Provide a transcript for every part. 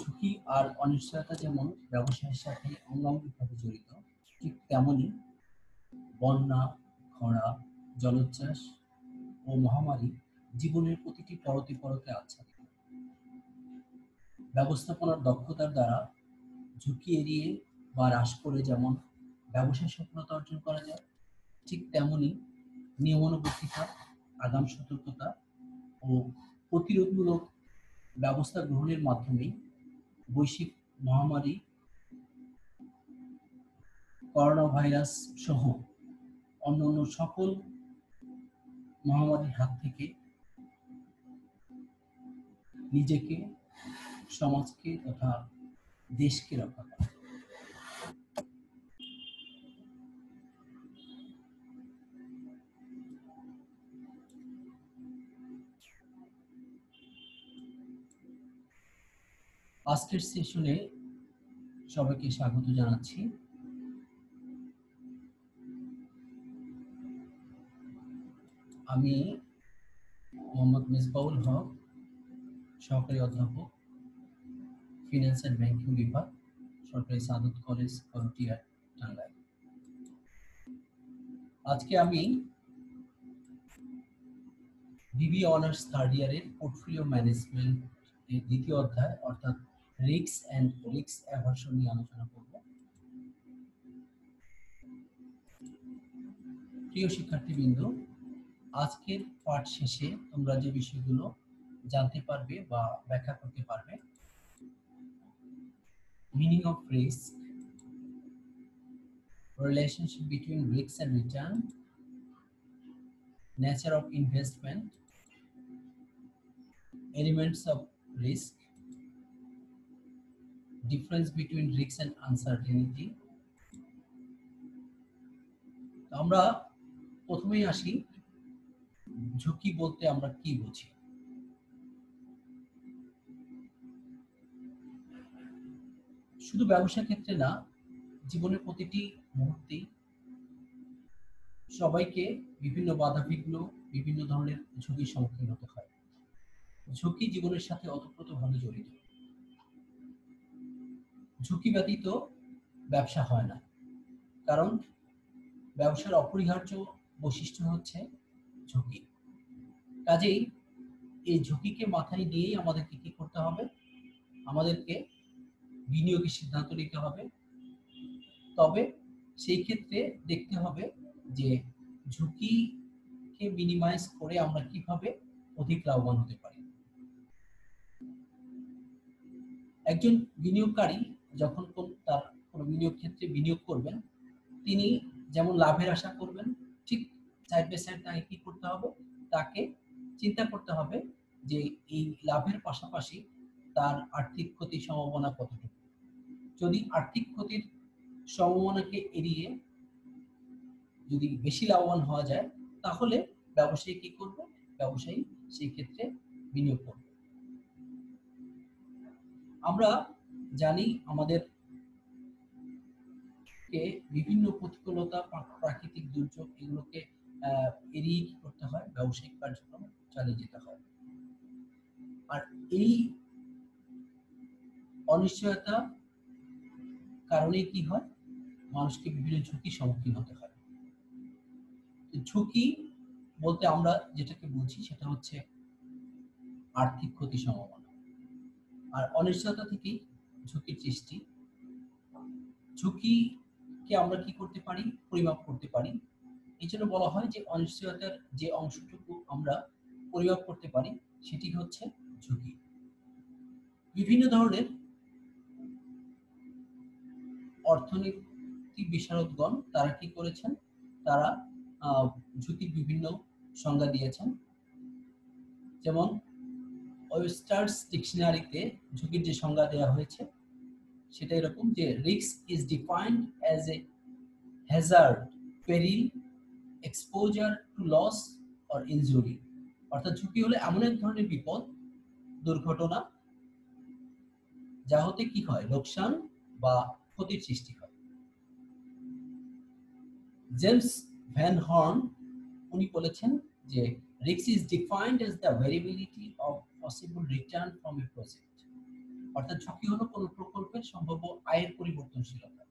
ঝুঁকি আর অনিশ্চয়তা যেমন ব্যবসায়ের সাথে অঙ্গাঙ্গিভাবে জড়িত, ঠিক তেমনি বন্যা, খরা, জলোচ্ছ্বাস ও মহামারী জীবনের প্রতিটি পরতে পরতে আচ্ছাদিত। ব্যবস্থাপনার দক্ষতার দ্বারা ঝুঁকি এড়িয়ে বা হ্রাস করে যেমন ব্যবসায় সফলতা অর্জন করা যায়, ঠিক তেমনি নিয়মানুবর্তিতা, আগাম সতর্কতা ও প্রতিরোধমূলক ব্যবস্থা গ্রহণের মাধ্যমেই বৈশ্বিক মহামারী, করোনা ভাইরাস সহ অন্যান্য সকল মহামারীর হাত থেকে নিজেকে, সমাজকে তথা দেশকে রক্ষা করা। আজকের সেশনে সবাইকে স্বাগত জানাচ্ছি। আমি মোহাম্মদ মিসবাউল হক, সহকারী অধ্যাপক, ফিন্যান্স অ্যান্ড ব্যাংকিং বিভাগ, সরকারি সাদত কলেজ, করটিয়া, টাঙ্গাইল। আজকে আমি বিবি অনার্স থার্ড ইয়ারের পোর্টফোলিও ম্যানেজমেন্ট এর দ্বিতীয় অধ্যায় অর্থাৎ রিস্ক অ্যান্ড রিস্ক অ্যাভারশন নিয়ে আলোচনা করব। প্রিয় শিক্ষার্থীবৃন্দ, আজকের পাঠ শেষে তোমরা যে বিষয়গুলো জানতে পারবে বা ব্যাখ্যা করতে পারবে: meaning of risk, relationship between risk and return, nature of investment, elements of risk, difference between risk and uncertainty. আমরা প্রথমেই আসি, ঝুঁকি বলতে আমরা কি বুঝি। শুধু ব্যবসা ক্ষেত্রে না, জীবনের প্রতিটি মুহূর্তেই সবাইকে বিভিন্ন বাধাবিঘ্ন, বিভিন্ন ধরনের ঝুঁকির সম্মুখীন হতে হয়। ঝুঁকি জীবনের সাথে ওতপ্রোতভাবে জড়িত। ঝুঁকি ব্যতীত ব্যবসা হয় না, কারণ ব্যবসার অপরিহার্য বৈশিষ্ট্য হচ্ছে ঝুঁকি। কাজেই এই ঝুঁকিকে মাথায় নিয়েই আমাদেরকে কি করতে হবে? আমাদেরকে বিনিয়োগের সিদ্ধান্ত নিতে হবে। তবে সেই ক্ষেত্রে দেখতে হবে যে ঝুঁকিকে মিনিমাইজ করে আমরা কিভাবে অধিক লাভবান হতে পারি। একজন বিনিয়োগকারী যখন তার কোনো বিনিয়োগ ক্ষেত্রে বিনিয়োগ করবেন, তিনি যেমন লাভের আশা করবেন, ঠিক সাইড বাই সাইড তাকে কি করতে হবে? তাকে চিন্তা করতে হবে যে এই লাভের পাশাপাশি তার আর্থিক ক্ষতির সম্ভাবনা কতটুকু। যদি আর্থিক ক্ষতির সম্ভাবনাকে এড়িয়ে যদি বেশি লাভবান হওয়া যায়, তাহলে ব্যবসায়ী কি করবে? ব্যবসায়ী সেই ক্ষেত্রে বিনিয়োগ করবে। আমরা জানি আমাদের বিভিন্ন প্রতিকূলতা, প্রাকৃতিক দুর্যোগ এগুলোকে এড়িয়ে কি করতে হয়? ব্যবসায়িক কার্যক্রম চালিয়ে যেতে হয়। আর এই অনিশ্চয়তা কারণে কি হয়? মানুষকে বিভিন্ন ঝুঁকির সম্মুখীন হতে হয়। ঝুঁকি বলতে আমরা যেটাকে বুঝি সেটা হচ্ছে আর্থিক ক্ষতির সম্ভাবনা। আর অনিশ্চয়তা থেকেই ঝুঁকির সৃষ্টি। ঝুঁকিকে আমরা কি করতে পারি? পরিমাপ করতে পারি। এই জন্য বলা হয় যে অনিশ্চয়তার যে অংশটুকু আমরা পরিমাপ করতে পারি সেটি হচ্ছে ঝুঁকি। বিভিন্ন ধরনের অর্থনীতি বিশারদগণ তারা কি করেছেন? তারা ঝুঁকির বিভিন্ন সংজ্ঞা দিয়েছেন। যেমন ওয়েবস্টার্স ডিকশনারিতে ঝুঁকির যে সংজ্ঞা দেওয়া হয়েছে সেটা এরকম যে risk is defined as a hazard, peril, exposure to loss or injury. অর্থাৎ ঝুঁকি হলে এমন এক ধরনের বিপদ, দুর্ঘটনা যা হতে কি হয়? লোকসান বা ক্ষতির সৃষ্টি হয়। জেমস ভ্যান হর্ন উনি বলেছেন যে risk is defined as the variability of possible return from a project. অর্থাৎ ঝুঁকি হলো কোনো প্রকল্পের সম্ভাব্য আয়ের পরিবর্তনশীলতা।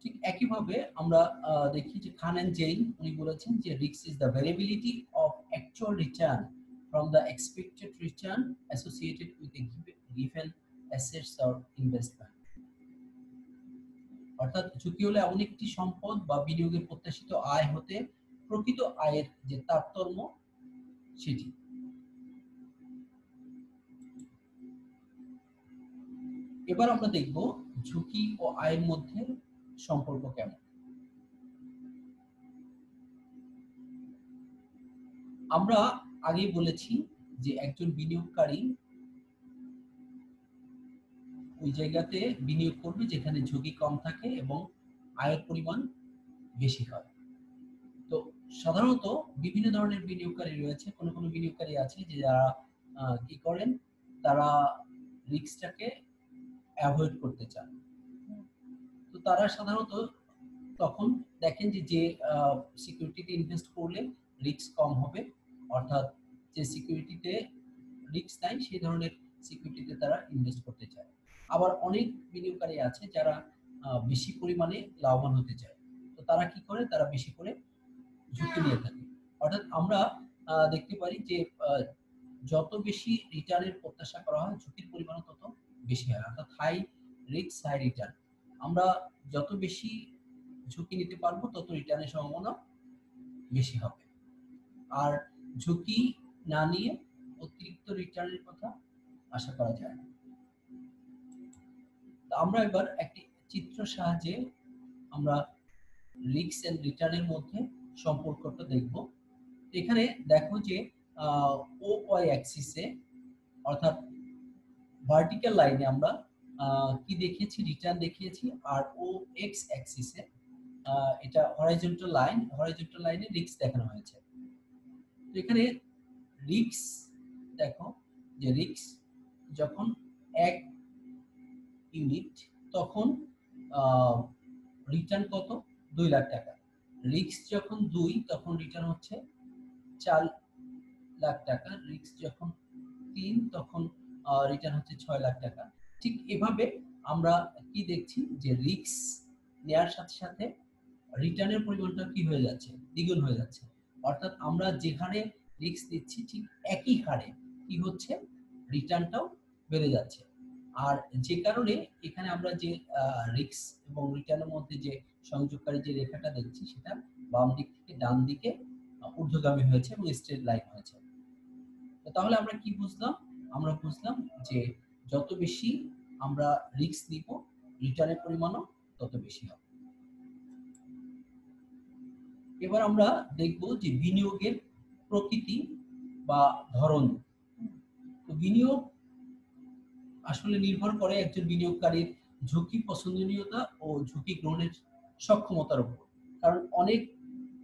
ঠিক একইভাবে আমরা দেখি যে খান এন্ড জেইন উনি বলেছেন যে risk is the variability of actual return from the expected return associated with a given assets or investment. অর্থাৎ ঝুঁকি হলো এমন একটি সম্পদ বা বিনিয়োগের প্রত্যাশিত আয় হতে প্রকৃত আয়ের যে তারতম্য সেটি। এবার আমরা দেখব ঝুঁকি ও আয়ের মধ্যে সম্পর্ক কেমন। আমরা আগেই বলেছি যে একজন বিনিয়োগকারী ওই জায়গাতে বিনিয়োগ করবে যেখানে ঝুঁকি কম থাকে এবং আয়ের পরিমাণ বেশি হয়। তো সাধারণত বিভিন্ন ধরনের বিনিয়োগকারী রয়েছে। কোনো বিনিয়োগকারী আছে যে যারা কি করেন, তারা রিস্কটাকে অ্যাভয়েড করতে চান। তো তারা সাধারণত তখন দেখেন যে সিকিউরিটিতে ইনভেস্ট করলে রিস্ক কম হবে, অর্থাৎ যে সিকিউরিটিতে রিস্ক নাই সেই ধরনের সিকিউরিটিতে তারা ইনভেস্ট করতে চায়। আবার অনেক বিনিয়োগকারী আছে যারা বেশি পরিমাণে লাভবান হতে চায়। তো তারা কি করে, তারা বেশি করে ঝুঁকি নিয়ে থাকে। অর্থাৎ আমরা দেখতে পারি যে যত বেশি রিটার্নের প্রত্যাশা করা হয় ঝুঁকির পরিমাণও তত বেশি হয়, অর্থাৎ হাই রিস্ক হাই রিটার্ন। আমরা যত বেশি ঝুঁকি নিতে পারবো তত রিটার্নের সম্ভাবনা বেশি হবে। আর ঝুঁকি না নিয়ে অতিরিক্ত রিটার্নের কথা আশা করা যায় না। আমরা এবার একটি চিত্র সাহায্যে আমরা রিস্ক এন্ড রিটার্নের মধ্যে সম্পর্কটা দেখব। এখানে দেখো যে ও ওয়াই অ্যাক্সিসে অর্থাৎ ভার্টিক্যাল লাইনে আমরা কি দেখিয়েছি, রিটার্ন দেখিয়েছি, আর ও এক্স অ্যাক্সিসে এটা হরাইজন্টাল লাইনে রিস্ক দেখানো হয়েছে। তো এখানে রিস্ক দেখো যে রিস্ক যখন 1 ইউনিট তখন রিটার্ন কত, 2 লাখ টাকা। রিস্ক যখন 2 তখন রিটার্ন হচ্ছে 4 লাখ টাকা। রিস্ক যখন 3 তখন রিটার্ন হচ্ছে 6 লাখ টাকা। ঠিক এভাবে আমরা কি দেখছি যে রিস্ক নেওয়ার সাথে সাথে রিটার্নের পরিমাণটা কি হয়ে যাচ্ছে, দ্বিগুণ হয়ে যাচ্ছে। অর্থাৎ আমরা যে হারে রিস্ক দিচ্ছি ঠিক একই হারে কি হচ্ছে, রিটার্নটাও বেড়ে যাচ্ছে। আর যে কারণে এখানে আমরা যে রিস্ক এবং রিটার্নের মধ্যে যে সংযোগকারী যে রেখাটা দেখছি সেটা বাম দিক থেকে ডান দিকে ঊর্ধ্বগামী হয়েছে এবং স্ট্রেট লাইন হয়েছে। তাহলে আমরা কি বুঝলাম, আমরা বুঝলাম যে যত বেশি আমরা রিস্ক নিব রিটার্নের পরিমাণও তত বেশি হবে। এবার আমরা দেখব যে বিনিয়োগের প্রকৃতি বা ধরন। তো বিনিয়োগ আসলে নির্ভর করে একজন বিনিয়োগকারীর ঝুঁকি পছন্দনীয়তা ও ঝুঁকি গ্রহণের সক্ষমতার উপর। কারণ অনেক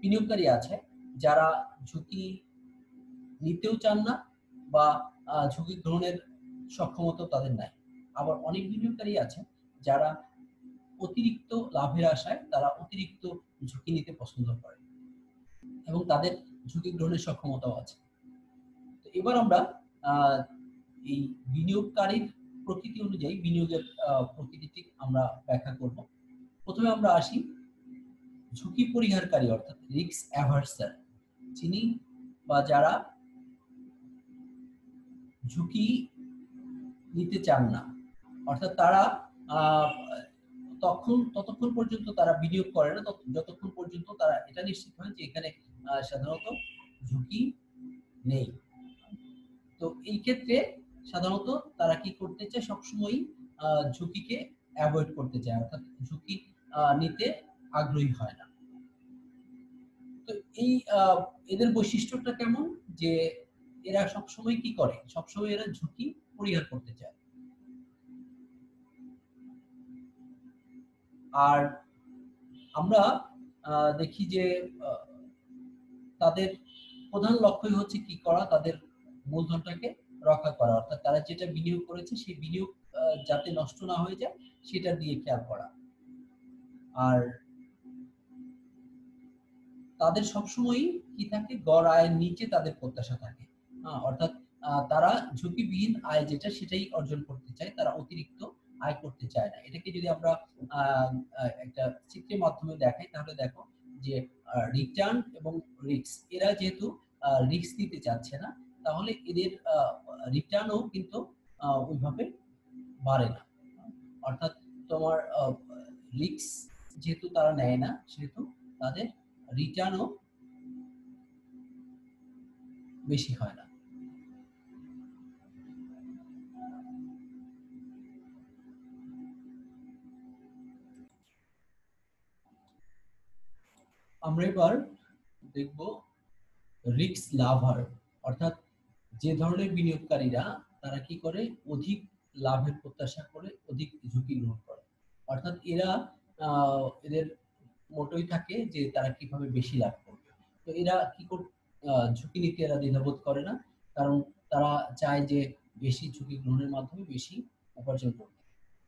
বিনিয়োগকারী আছে যারা ঝুঁকি নিতেও চান না বা ঝুঁকি গ্রহণের সক্ষমতা তাদের নাই। আবার অনেক বিনিয়োগকারী আছে যারা অতিরিক্ত লাভের আশায় তারা অতিরিক্ত ঝুঁকি নিতে পছন্দ করে এবং তাদের ঝুঁকি গ্রহণের সক্ষমতাও আছে। তো এবার আমরা এই বিনিয়োগকারীর প্রকৃতি অনুযায়ী বিনিয়োগের প্রকৃতিটি আমরা ব্যাখ্যা করব। প্রথমে আমরা আসি ঝুঁকি পরিহারকারী অর্থাৎ রিস্ক অ্যাভার্সার, যিনি বা যারা ঝুঁকি নিতে চান না, অর্থাৎ তারা ততক্ষণ পর্যন্ত তারা বিনিয়োগ করে না যতক্ষণ পর্যন্ত তারা এটা নিশ্চিত হয় যে এখানে সাধারণত ঝুঁকি নেই। তো এই ক্ষেত্রে সাধারণত তারা কি করতে চায়, সবসময় ঝুঁকিকে অ্যাভয়েড করতে চায়, অর্থাৎ ঝুঁকি নিতে আগ্রহী হয় না। তো এই এদের বৈশিষ্ট্যটা কেমন, যে এরা সবসময় কি করে, সবসময় এরা ঝুঁকি পরিহার করতে চায়। আর আমরা দেখি যে তাদের প্রধান লক্ষ্যই হচ্ছে কি করা, তাদের মূলধনটাকে রক্ষা করা, অর্থাৎ তারা যেটা বিনিয়োগ করেছে সেই বিনিয়োগ যাতে নষ্ট না হয়ে যায় সেটা দিয়ে খেয়াল করা। আর তাদের সবসময়ই কি থাকে, গড় আয়ের নিচে তাদের প্রত্যাশা থাকে। অর্থাৎ তারা ঝুঁকিবিহীন আয় যেটা সেটাই অর্জন করতে চায়, তারা অতিরিক্ত আয় করতে চায় না। এটাকে যদি আমরা একটা চিত্রের মাধ্যমে দেখাই তাহলে দেখো যে রিটার্ন এবং রিস্ক, এরা যেহেতু রিস্ক নিতে চাচ্ছে না, তাহলে এদের রিটার্নও কিন্তু ওইভাবে বাড়ে না। অর্থাৎ তোমার রিস্ক যেহেতু তারা নেয় না, সেহেতু তাদের রিটার্নও বেশি হয় না। আমরা এবার দেখব রিস্ক লাভার, অর্থাৎ যে ধরনের বিনিয়োগকারীরা তারা কি করে, অধিক লাভের প্রত্যাশা করে অধিক ঝুঁকি গ্রহণ করে। অর্থাৎ এরা এদের মোটোই থাকে যে তারা কিভাবে বেশি লাভ করবে। তো এরা কি ঝুঁকি নিতে এরা দ্বিধাবোধ করে না, কারণ তারা চায় যে বেশি ঝুঁকি গ্রহণের মাধ্যমে বেশি উপার্জন করবে।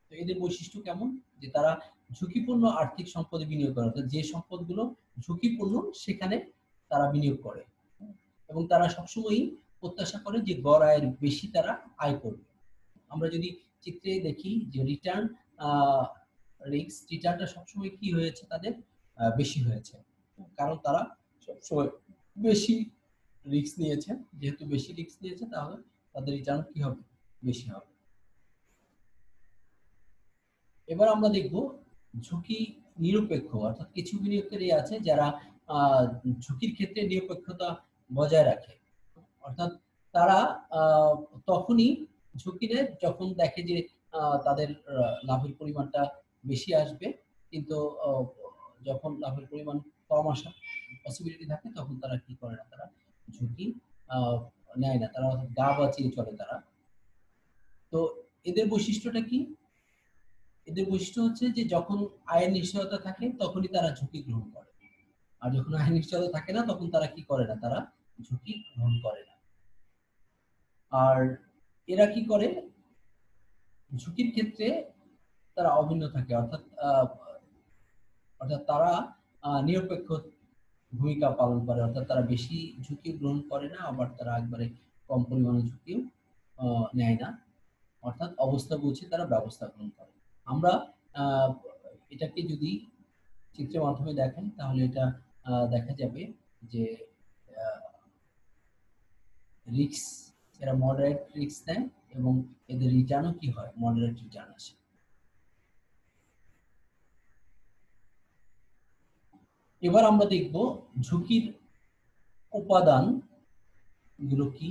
তো এদের বৈশিষ্ট্য কেমন, যে তারা ঝুঁকিপূর্ণ আর্থিক সম্পদে বিনিয়োগ করে, অর্থাৎ যে সম্পদগুলো ঝুঁকিপূর্ণ সেখানে তারা বিনিয়োগ করে, এবং তারা সবসময়ই প্রত্যাশা করে যে গড় আয়ের বেশি তারা আয় করবে। আমরা যদি চিত্রে দেখি যে রিটার্ন রিস্ক রিটার্নটা সবসময় কি হয়েছে, তাদের বেশি হয়েছে, কারণ তারা সবসময় বেশি রিস্ক নিয়েছে। যেহেতু বেশি রিস্ক নিয়েছে, তাহলে তাদের রিটার্ন কি হবে, বেশি হবে। এবার আমরা দেখব ঝুঁকি নিরপেক্ষ, অর্থাৎ কিছু বিনিয়োগকারী আছে যারা ঝুঁকির ক্ষেত্রে নিরপেক্ষতা বজায় রাখে। অর্থাৎ তারা আহ, তখনই ঝুঁকি নেয় যখন দেখে যে তাদের লাভের পরিমাণটা বেশি আসবে, কিন্তু আহ, যখন লাভের পরিমাণ কম আসার পসিবিলিটি থাকে তখন তারা কি করে না, তারা ঝুঁকি আহ, নেয় না, তারা গা বাঁচিয়ে চলে তারা। তো এদের বৈশিষ্ট্যটা কি, এদের বৈশিষ্ট্য হচ্ছে যে যখন আয়ের নিশ্চয়তা থাকে তখনই তারা ঝুঁকি গ্রহণ করে, আর যখন আয়ের নিশ্চয়তা থাকে না তখন তারা কি করে না, তারা ঝুঁকি গ্রহণ করে না। আর এরা কি করে, ঝুঁকির ক্ষেত্রে তারা অভিন্ন থাকে, অর্থাৎ তারা নিরপেক্ষ ভূমিকা পালন করে, অর্থাৎ তারা বেশি ঝুঁকি গ্রহণ করে না, আবার তারা একবারে কম পরিমাণে ঝুঁকিও নেয় না, অর্থাৎ অবস্থা বুঝে তারা ব্যবস্থা গ্রহণ করে। আমরা আহ, এটাকে যদি চিত্রের মাধ্যমে দেখেন তাহলে এটা দেখা যাবে যে রিস্ক, এরা মডারেট রিস্ক নেয় এবং এদের রিটার্নও কি হয়, মডারেট রিটার্ন আসে। এবার আমরা দেখব ঝুঁকির উপাদান গুলো কি,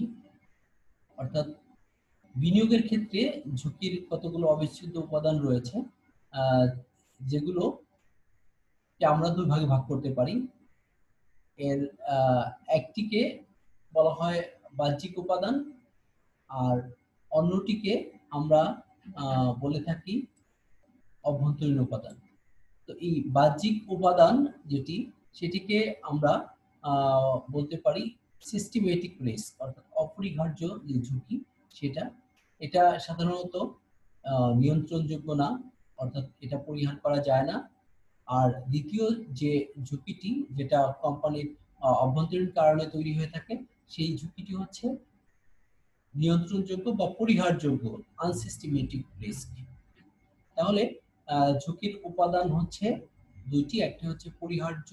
অর্থাৎ বিনিয়োগের ক্ষেত্রে ঝুঁকির কতগুলো অবিচ্ছেদ্য উপাদান রয়েছে, আহ, যেগুলো আমরা দুই ভাগে ভাগ করতে পারি। এর একটিকে বলা হয় বাহ্যিক উপাদান, আর অন্যটিকে আমরা বলে থাকি অভ্যন্তরীণ উপাদান। তো এই বাহ্যিক উপাদান যেটি, সেটিকে আমরা বলতে পারি সিস্টেমেটিক রিস্ক, অর্থাৎ অপরিহার্য যে ঝুঁকি সেটা, এটা সাধারণত নিয়ন্ত্রণযোগ্য না, অর্থাৎ এটা পরিহার করা যায় না। আর দ্বিতীয় যে ঝুঁকিটি, যেটা কোম্পানির অভ্যন্তরীণ কারণে তৈরি হয়ে থাকে, সেই ঝুঁকিটি হচ্ছে নিয়ন্ত্রণযোগ্য বা পরিহারযোগ্য, আনসিস্টেমেটিক রিস্ক। তাহলে ঝুঁকির উপাদান হচ্ছে দুইটি, একটি হচ্ছে পরিহার্য,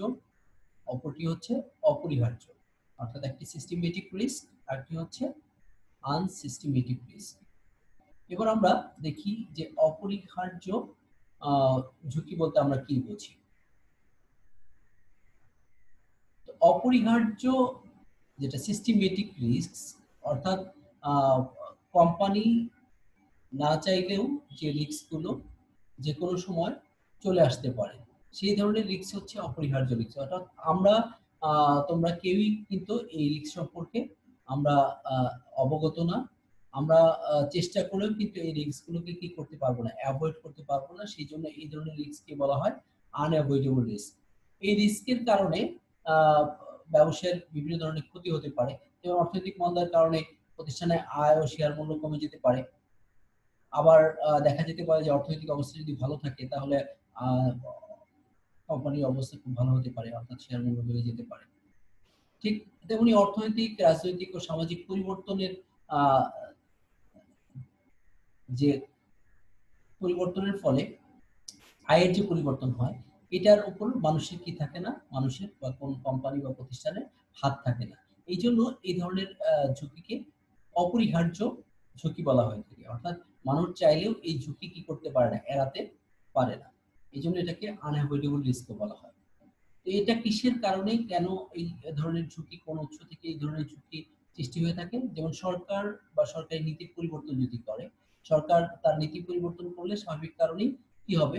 অপরটি হচ্ছে অপরিহার্য, অর্থাৎ একটি সিস্টেমেটিক রিস্ক, আরেকটি হচ্ছে আনসিস্টেমেটিক রিস্ক। এবার আমরা দেখি যে অপরিহার্য ঝুঁকি বলতে আমরা কি বুঝি। অপরিহার্য যেটা সিস্টেমেটিক রিস্ক, অর্থাৎ কোম্পানি না চাইলেও যে রিস্কগুলো যে কোনো সময় চলে আসতে পারে, সেই ধরনের রিস্ক হচ্ছে অপরিহার্য রিস্ক। অর্থাৎ আমরা তোমরা কেউই কিন্তু এই রিস্ক সম্পর্কে আমরা অবগত না, আমরা চেষ্টা করেও কিন্তু এই রিস্কগুলোকে কি করতে পারবো না, অ্যাভয়েড করতে পারবো না। সেই জন্য এই ধরনের রিস্ককে বলা হয় আনঅ্যাভয়েডেবল রিস্ক। এই রিস্কের কারণে আহ, ব্যবসায়ের বিভিন্ন ধরনের ক্ষতি হতে পারে, যেমন অর্থনৈতিক মন্দার কারণে প্রতিষ্ঠানের আয় ও শেয়ার মূল্য কমে যেতে পারে। আবার দেখা যেতে পারে যে অর্থনৈতিক অবস্থা যদি ভালো থাকে তাহলে কোম্পানির অবস্থা খুব ভালো হতে পারে, অর্থাৎ শেয়ার মূল্য বেড়ে যেতে পারে। ঠিক তেমনি অর্থনৈতিক, রাজনৈতিক ও সামাজিক পরিবর্তনের যে পরিবর্তনের ফলে আয়ের যে পরিবর্তন হয়, এটার উপর মানুষের কি থাকে না, মানুষের বা কোন কোম্পানি বা প্রতিষ্ঠানের হাত থাকে না। এই জন্য এই ধরনের ঝুঁকিকে অপরিহার্য ঝুঁকি বলা হয়ে থাকে। অর্থাৎ মানুষ চাইলেও এই ঝুঁকি কি করতে পারে না, এড়াতে পারে না। এই জন্য এটাকে আনঅ্যাভয়েডেবল রিস্ক বলা হয়। তো এটা কিসের কারণে, কেন এই ধরনের ঝুঁকি, কোন উৎস থেকে এই ধরনের ঝুঁকি সৃষ্টি হয়ে থাকে? যেমন সরকার বা সরকারি নীতির পরিবর্তন যদি করে, সরকার তার নীতি পরিবর্তন করলে স্বাভাবিক কারণেই কি হবে,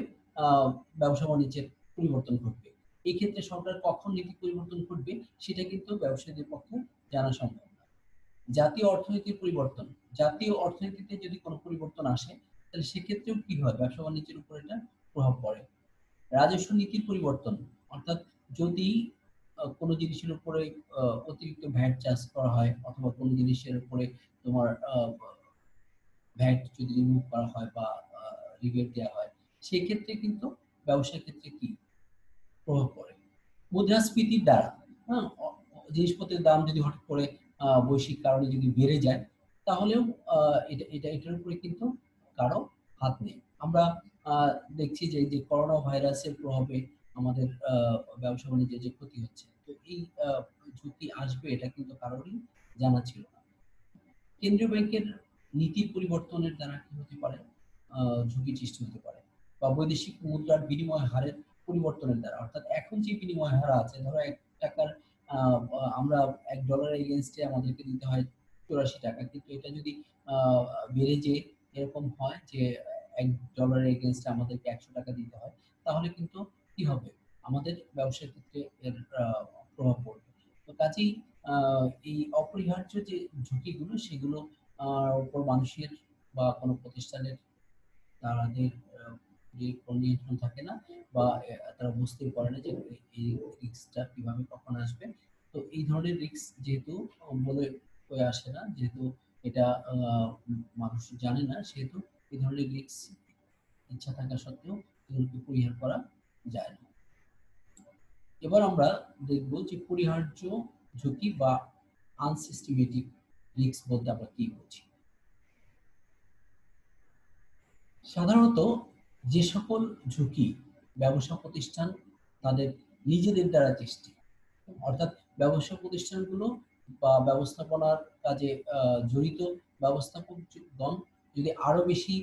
ব্যবসা বাণিজ্যের পরিবর্তন ঘটবে। এই ক্ষেত্রে সরকার কখন নীতি পরিবর্তন করবে সেটা কিন্তু ব্যবসায়ীদের পক্ষে জানা সম্ভব না। জাতীয় অর্থনীতির পরিবর্তন, জাতীয় অর্থনীতিতে যদি কোনো পরিবর্তন আসে, তাহলে সেক্ষেত্রেও কি হয়, ব্যবসা বাণিজ্যের উপর এটা প্রভাব পড়ে। রাজস্ব নীতির পরিবর্তন, অর্থাৎ যদি কোনো জিনিসের উপরে অতিরিক্ত ভ্যাট চার্জ করা হয়, অথবা কোনো জিনিসের উপরে তোমার ভ্যাট যদি রিমুভ করা হয় বা রিবেট দেওয়া হয়, সেক্ষেত্রে কিন্তু ব্যবসার ক্ষেত্রে কি প্রভাব পড়ে। মুদ্রাস্ফীতির দ্বারা, হ্যাঁ, জিনিসপত্রের দাম যদি হঠাৎ করে বৈশ্বিক কারণে যদি বেড়ে যায়, তাহলেও এটার উপরে কিন্তু কারো হাত নেই। আমরা দেখছি যে যে করোনা ভাইরাসের প্রভাবে আমাদের ব্যবসা বাণিজ্যের যে ক্ষতি হচ্ছে, তো এই ঝুঁকি আসবে এটা কিন্তু কারোরই জানা ছিল না। কেন্দ্রীয় ব্যাংকের নীতির পরিবর্তনের দ্বারা কি হতে পারে, ঝুঁকি সৃষ্টি হতে পারে। বা বৈদেশিক মুদ্রার বিনিময় হারের পরিবর্তনের দ্বারা, অর্থাৎ এখন যে বিনিময় হার আছে, ধরো টাকার আমরা $1 এগেইনস্টে আমাদেরকে দিতে হয় 84 টাকা, কিন্তু এটা যদি বেড়ে যে এরকম হয় যে $1 এগেইনস্টে আমাদেরকে 100 টাকা দিতে হয়, তাহলে কিন্তু কি হবে, আমাদের ব্যবসার ক্ষেত্রে এর প্রভাব পড়বে। তো কাজেই এই অপরিহার্য যে ঝুঁকিগুলো, সেগুলো উপর মানুষের বা কোনো প্রতিষ্ঠানের তাদের যে কোনো নিয়ন্ত্রণ থাকে না, বা তারা বুঝতেই পারে না যে এই রিস্কটা কিভাবে কখন আসবে। তো এই ধরনের রিস্ক যেহেতু বলে হয়ে আসে না, যেহেতু এটা মানুষ জানে না, সেহেতু এই ধরনের রিস্ক ইচ্ছা থাকা সত্ত্বেও এগুলোকে পরিহার করা যায় না। এবার আমরা দেখব যে পরিহার্য ঝুঁকি বা আনসিস্টেমেটিক রিস্ক বলতে আমরা কি বুঝি। সাধারণত যে সকল ঝুঁকি ব্যবসা প্রতিষ্ঠান তাদের নিজেদের দ্বারা সৃষ্টি, অর্থাৎ ব্যবসা প্রতিষ্ঠানগুলো বা ব্যবস্থাপনার কাজে জড়িত ব্যবস্থাপকগণ যদি আরো বেশি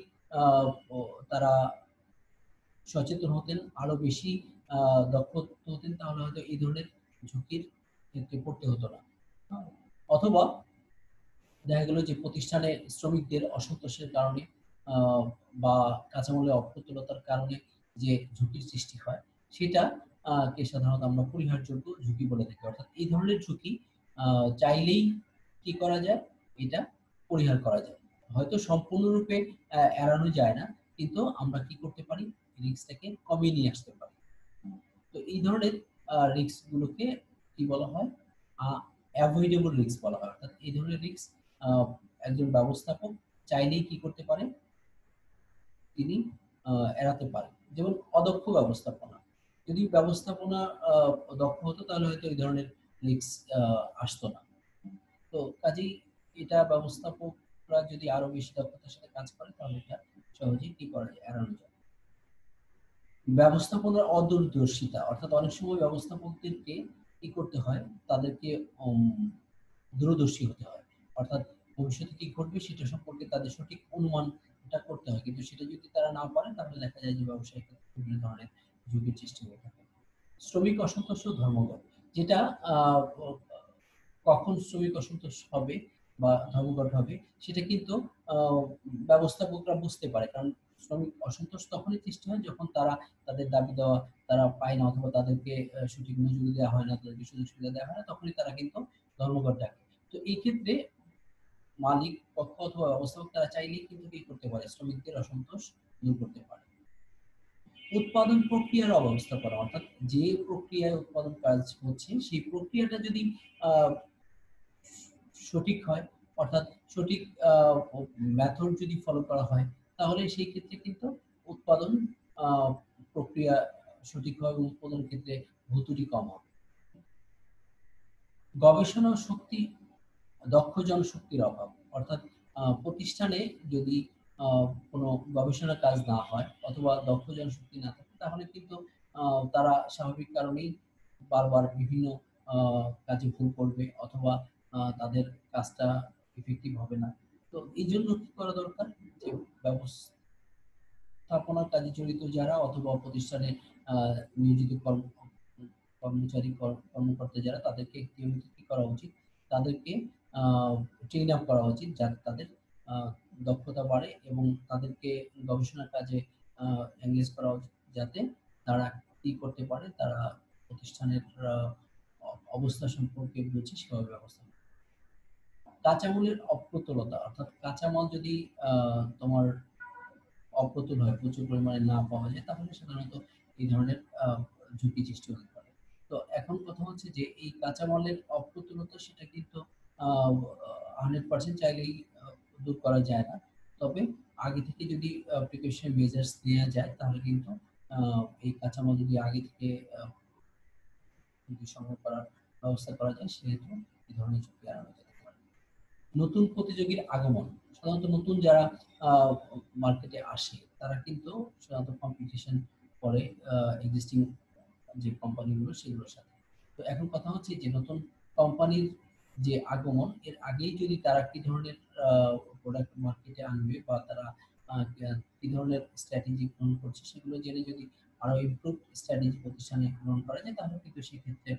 তারা সচেতন হতেন, আরো বেশি দক্ষ হতেন, তাহলে হয়তো এই ধরনের ঝুঁকির ক্ষেত্রে পড়তে হতো না। অথবা দেখা গেল যে প্রতিষ্ঠানে শ্রমিকদের অসন্তোষের কারণে বা কাঁচামালের অপ্রতুলতার কারণে যে ঝুঁকির সৃষ্টি হয়, সেটা কে সাধারণত আমরা পরিহারযোগ্য ঝুঁকি বলে থাকি। অর্থাৎ এই ধরনের ঝুঁকি চাইলেই কি করা যায়, এটা পরিহার করা যায়। হয়তো সম্পূর্ণরূপে এড়ানো যায় না, কিন্তু আমরা কি করতে পারি, রিস্কটাকে কমিয়ে নিয়ে আসতে পারি। তো এই ধরনের রিস্ক গুলোকে কি বলা হয়, অ্যাভয়েডেবল রিস্ক বলা হয়। অর্থাৎ এই ধরনের রিস্ক একজন ব্যবস্থাপক চাইলেই কি করতে পারে, তিনি এড়াতে পারেন। যেমন অদক্ষ ব্যবস্থাপনা, যদি ব্যবস্থাপনা দক্ষ হতো, তাহলে হয়তো এই ধরনের রিস্ক আসতো না। তো কাজেই এটা ব্যবস্থাপকরা যদি আরো বেশি দক্ষতার সাথে কাজ করে, তাহলে এটা সহজেই কি করা যায়, এড়ানো যায়। ব্যবস্থাপনার অদূরদর্শিতা, অর্থাৎ অনেক সময় ব্যবস্থাপকদেরকে কি করতে হয়, তাদেরকে দূরদর্শী হতে হয়। অর্থাৎ ভবিষ্যতে কি ঘটবে সেটা সম্পর্কে তাদের সঠিক অনুমানটা করতে হয়, কিন্তু সেটা যদি তারা না পারে, তাহলে দেখা যায় যে ব্যবসায়িক ক্ষেত্রে বিভিন্ন ধরনের ঝুঁকির সৃষ্টি হয়ে থাকে। শ্রমিক অসন্তোষ ও ধর্মঘট, যেটা কখন শ্রমিক অসন্তোষ হবে বা ধর্মঘট হবে, সেটা কিন্তু আহ, ব্যবস্থাপকরা বুঝতে পারে। কারণ শ্রমিক অসন্তোষ তখনই সৃষ্টি হয় যখন তারা তাদের দাবি দেওয়া তারা পায় না, অথবা তাদেরকে সঠিক মজুরি দেওয়া হয় না, তাদেরকে সুযোগ সুবিধা দেওয়া হয় না, তখনই তারা কিন্তু ধর্মঘট ডাকে। তো এই ক্ষেত্রে মালিক পক্ষ অথবা ব্যবস্থাপক তারা চাইলেই কিন্তু কি করতে পারে, শ্রমিকদের অসন্তোষ দূর করতে পারে। উৎপাদন প্রক্রিয়ার অব্যবস্থাপনা, অর্থাৎ যে প্রক্রিয়ায় উৎপাদন কাজ হচ্ছে, সেই প্রক্রিয়াটা যদি আহ, সঠিক হয়, অর্থাৎ সঠিক মেথড যদি ফলো করা হয়, তাহলে সেই ক্ষেত্রে কিন্তু উৎপাদন আহ, প্রক্রিয়া সঠিক হয় এবং উৎপাদন ক্ষেত্রে ভুতুড়ি কম হবে। গবেষণা শক্তি, দক্ষ জনশক্তির অভাব, অর্থাৎ প্রতিষ্ঠানে যদি কোনো গবেষণা কাজ না হয় অথবা দক্ষ জনশক্তি না থাকে, তাহলে কিন্তু তারা স্বাভাবিক কারণেই বারবার বিভিন্ন কাজে ভুল করবে অথবা তাদের কাজটা ইফেক্টিভ হবে না। তো এই জন্য কি করা দরকার, যে ব্যবস্থাপনার কাজে জড়িত যারা অথবা প্রতিষ্ঠানে নিয়োজিত কর্মচারী কর্মকর্তা যারা, তাদেরকে নিয়মিত কি করা উচিত, তাদেরকে ট্রেন আপ করা উচিত, যাতে তাদের দক্ষতা বাড়ে এবং তাদেরকে গবেষণা কাজে এঙ্গেজ করা উচিত, যাতে তারা কি করতে পারে, তারা প্রতিষ্ঠানের অবস্থা সম্পর্কে বুঝে সেভাবে ব্যবস্থা করে। কাঁচামালের অপ্রতুলতা, অর্থাৎ কাঁচামাল যদি তোমার অপ্রতুল হয়, প্রচুর পরিমাণে না পাওয়া যায়, তাহলে সাধারণত এই ধরনের ঝুঁকি সৃষ্টি হতে পারে। তো এখন কথা হচ্ছে যে এই কাঁচামালের অপ্রতুলতা সেটা কিন্তু 100% চাইলেই দূর করা যায় না। তবে আগে থেকে যদি প্রিকশন মেজার্স নেওয়া যায়, তাহলে কিন্তু এই কাঁচামাল যদি আগে থেকে যদি সংগ্রহ করার ব্যবস্থা করা যায়, সেক্ষেত্রে এই ধরনের ঝুঁকি এড়ানো যেতে পারে। নতুন প্রতিযোগীর আগমন, সাধারণত নতুন যারা মার্কেটে আসে, তারা কিন্তু সাধারণত কম্পিটিশন করে এক্সিস্টিং যে কোম্পানিগুলো সেগুলোর সাথে। তো এখন কথা হচ্ছে যে নতুন কোম্পানির যে আগমন, এর আগেই যদি তারা কি ধরনের প্রোডাক্ট মার্কেটে আনবে বা তারা কি ধরনের স্ট্র্যাটেজি গ্রহণ করছে, সেগুলো জেনে যদি আরো ইমপ্রুভ স্ট্র্যাটেজি প্রতিষ্ঠানে গ্রহণ করা যায়, তাহলে কিন্তু সেক্ষেত্রে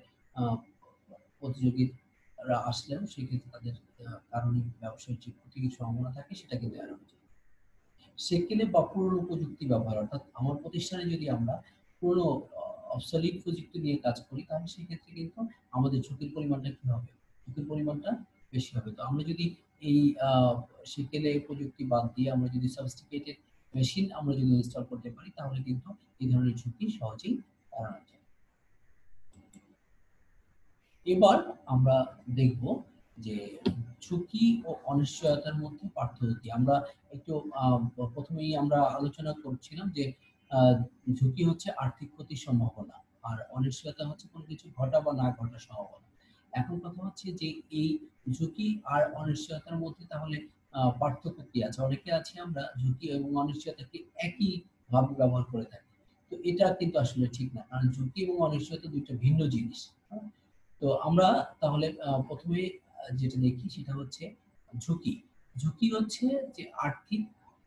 প্রতিযোগীরা আসলেও সেক্ষেত্রে তাদের কারণে ব্যবসায়িক যে ক্ষতির সম্ভাবনা থাকে, সেটা কিন্তু এড়ানো যায়। সেকেলে বা পুরনো প্রযুক্তি ব্যবহার, অর্থাৎ আমার প্রতিষ্ঠানে যদি আমরা পুরনো অবসলিট প্রযুক্তি নিয়ে কাজ করি, তাহলে সেক্ষেত্রে কিন্তু আমাদের ঝুঁকির পরিমাণটা কি হবে, ঝুঁকির পরিমাণটা বেশি হবে। তো আমরা যদি এই সেকেলে প্রযুক্তি বাদ দিয়ে আমরা যদি সফিস্টিকেটেড মেশিন আমরা যদি ইনস্টল করতে পারি, তাহলে কিন্তু এই ধরনের ঝুঁকি সহজেই এড়ানো যায়। এবার আমরা দেখব যে ঝুঁকি ও অনিশ্চয়তার মধ্যে পার্থক্য কি। আমরা একটু প্রথমেই আমরা আলোচনা করছিলাম যে ঝুঁকি হচ্ছে আর্থিক ক্ষতির সম্ভাবনা, আর অনিশ্চয়তা হচ্ছে কোনো কিছু ঘটা বা না ঘটার সম্ভাবনা। এখন কথা হচ্ছে যে এই ঝুঁকি আর অনিশ্চয়তার মধ্যে তাহলে পার্থক্য কি আছে। অনেকে আছে আমরা ঝুঁকি এবং অনিশ্চয়তাকে একই ভাবে ব্যবহার করে থাকি। তো এটা কিন্তু আসলে ঠিক না, কারণ ঝুঁকি এবং অনিশ্চয়তা দুইটা ভিন্ন জিনিস। হ্যাঁ? তো আমরা তাহলে প্রথমে যেটা দেখি সেটা হচ্ছে ঝুঁকি। ঝুঁকি হচ্ছে যে আর্থিক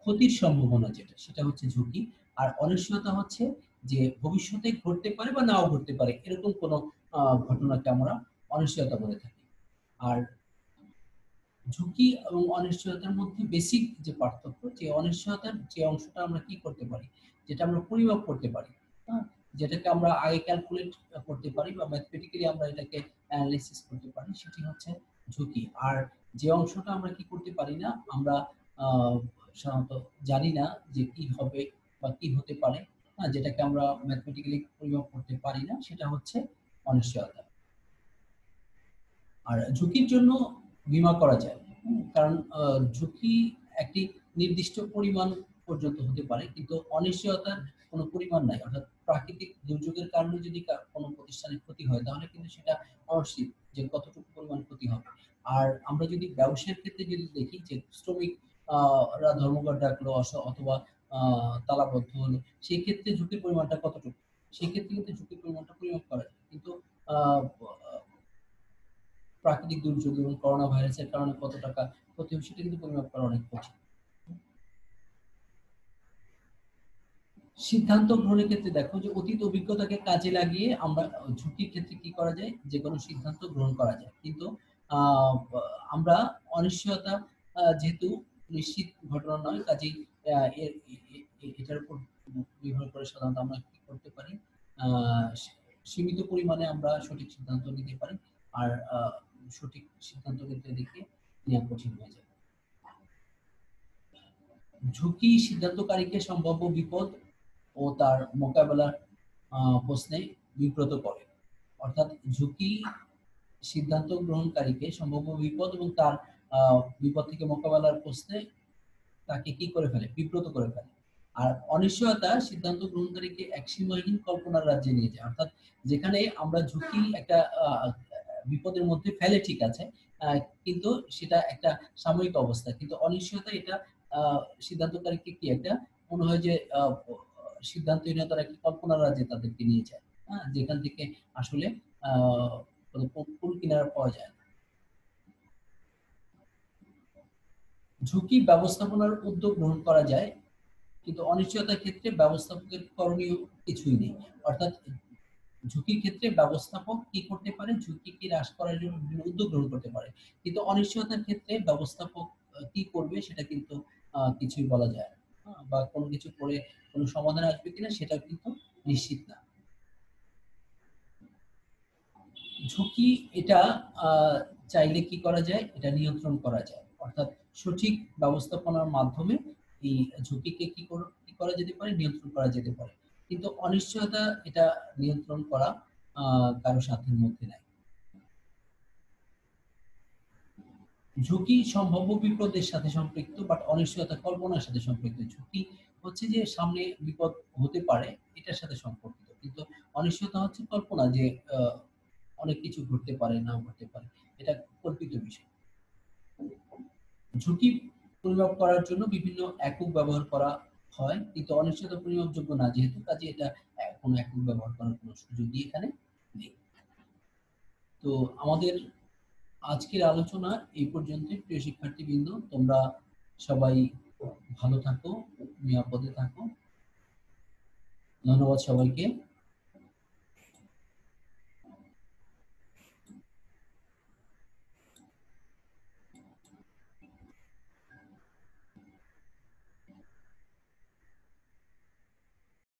ক্ষতির সম্ভাবনা, যেটা সেটা হচ্ছে ঝুঁকি। আর অনিশ্চয়তা হচ্ছে যে ভবিষ্যতে ঘটতে পারে বা নাও ঘটতে পারে, এরকম কোনো ঘটনাকে আমরা অনিশ্চয়তা বলে থাকি। আর ঝুঁকি এবং অনিশ্চয়তার মধ্যে বেসিক যে পার্থক্য, যে অনিশ্চয়তার যে অংশটা আমরা কি করতে পারি, যেটা আমরা পরিমাপ করতে পারি, হ্যাঁ? যেটাকে আমরা আগে ক্যালকুলেট করতে পারি বা ম্যাথমেটিক্যালি আমরা এটাকে অ্যানালাইসিস করতে পারি, সেটি হচ্ছে ঝুঁকি। আর যে অংশটা আমরা কি করতে পারি না, আমরা আহ, সাধারণত জানি না যে কি হবে বা কি হতে পারে, হ্যাঁ, যেটাকে আমরা ম্যাথমেটিক্যালি পরিমাপ করতে পারি না, সেটা হচ্ছে অনিশ্চয়তা। আর ঝুঁকির জন্য বীমা করা যায়। কারণ ঝুঁকি একটি নির্দিষ্ট পরিমাণ পর্যন্ত হতে পারে, কিন্তু অনিশ্চয়তার কোনো পরিমাণ নাই। অর্থাৎ প্রাকৃতিক দুর্যোগের কারণে যদি কোনো প্রতিষ্ঠানের ক্ষতি হয়, তাহলে কিন্তু সেটা অনিশ্চিত যে কতটুকু পরিমাণ ক্ষতি হবে। আর আমরা যদি ব্যবসায়ের ক্ষেত্রে যদি দেখি যে শ্রমিক রা ধর্মঘট ডাকলো অথবা তালাবদ্ধ হলো, সেই ক্ষেত্রে ঝুঁকির পরিমাণটা কতটুকু, সেই ক্ষেত্রে কিন্তু ঝুঁকির পরিমাণটা পরিমাপ করা যায়। কিন্তু আহ প্রাকৃতিক দুর্যোগ এবং করোনা ভাইরাসের কারণে কত টাকা ক্ষতি হবে, সেটা কিন্তু পরিমাপ করা অনেক কঠিন। সিদ্ধান্ত গ্রহণের ক্ষেত্রে দেখো যে অতীত অভিজ্ঞতাকে কাজে লাগিয়ে আমরা ঝুঁকির ক্ষেত্রে কি করা যায়, যে কোনো সিদ্ধান্ত গ্রহণ করা যায়। কিন্তু আহ, আমরা অনিশ্চয়তা যেহেতু নিশ্চিত ঘটনা নয়, কাজেই এটার উপর নির্ভর করে সাধারণত আমরা কি করতে পারি, সীমিত পরিমাণে আমরা সঠিক সিদ্ধান্ত নিতে পারি। আর সঠিক সিদ্ধান্ত নিতে দেখে নেওয়া কঠিন হয়ে যায়। ঝুঁকি সিদ্ধান্তকারীকে সম্ভাব্য বিপদ ও তার মোকাবেলার প্রশ্নে বিব্রত করে। অর্থাৎ ঝুঁকি সিদ্ধান্ত গ্রহণকারীকে সম্ভাব্য বিপদ এবং তার বিপদ থেকে মোকাবেলার প্রশ্নে তাকে কি করে ফেলে, বিব্রত করে ফেলে। আর অনিশ্চয়তা সিদ্ধান্ত গ্রহণকারীকে এক সীমাহীন কল্পনার রাজ্যে নিয়ে যায়। অর্থাৎ যেখানে আমরা ঝুঁকি একটা বিপদের মধ্যে ফেলে, ঠিক আছে, কিন্তু সেটা একটা সাময়িক অবস্থা। কিন্তু অনিশ্চয়তা এটা সিদ্ধান্তকারীকে কি একটা মনে হয় যে সিদ্ধান্তহীনতার একটা কল্পনার রাজ্যে তাদেরকে নিয়ে যায়। হ্যাঁ? যেখান থেকে আসলে আ কোন কুল কিনারা পাওয়া যায় না। ঝুঁকি ব্যবস্থাপনার উদ্যোগ গ্রহণ করা যায়, কিন্তু অনিশ্চয়তার ক্ষেত্রে ব্যবস্থাপকের করণীয় কিছুই নেই। অর্থাৎ ঝুঁকির ক্ষেত্রে ব্যবস্থাপক কি করতে পারে? ঝুঁকিকে হ্রাস করার জন্য বিভিন্ন উদ্যোগ গ্রহণ করতে পারে। কিন্তু অনিশ্চয়তার ক্ষেত্রে ব্যবস্থাপক কি করবে সেটা কিন্তু কিছুই বলা যায় না। বা কোন কিছু করে কোন সমাধান আসবে কিনা সেটাও কিন্তু নিশ্চিত না। ঝুঁকি এটা আ চাইলে কি করা যায়? এটা নিয়ন্ত্রণ করা যায়। অর্থাৎ সঠিক ব্যবস্থাপনার মাধ্যমে এই ঝুঁকিকে কি করা যেতে পারে? নিয়ন্ত্রণ করা যেতে পারে। কিন্তু অনিশ্চয়তা এটা নিয়ন্ত্রণ করা আ কারো সাধ্যের মধ্যে নাই। ঝুঁকি সম্ভাব্য বিপদের সাথে সম্পৃক্ত, বাট অনিশ্চয়তা কল্পনার সাথে সম্পৃক্ত। ঝুঁকি হচ্ছে যে সামনে বিপদ হতে পারে, এটার সাথে সম্পর্কিত। কিন্তু অনিশ্চয়তা হচ্ছে কল্পনা যে আ অনেক কিছু ঘটতে পারে, নাও ঘটতে পারে। এটা কল্পিত বিষয়। ঝুঁকি পরিমাপ করার জন্য বিভিন্ন একক ব্যবহার করা হয়। কিন্তু অনিশ্চয়তা পরিমাপযোগ্য না যেহেতু, কাজে এটা কোনো একক ব্যবহার করার কোনো সুযোগই এখানে নেই। তো আমাদের আজকের আলোচনা এই পর্যন্তই। প্রিয় শিক্ষার্থীবৃন্দ, তোমরা সবাই ভালো থাকো, নিরাপদে থাকো। ধন্যবাদ সবাইকে।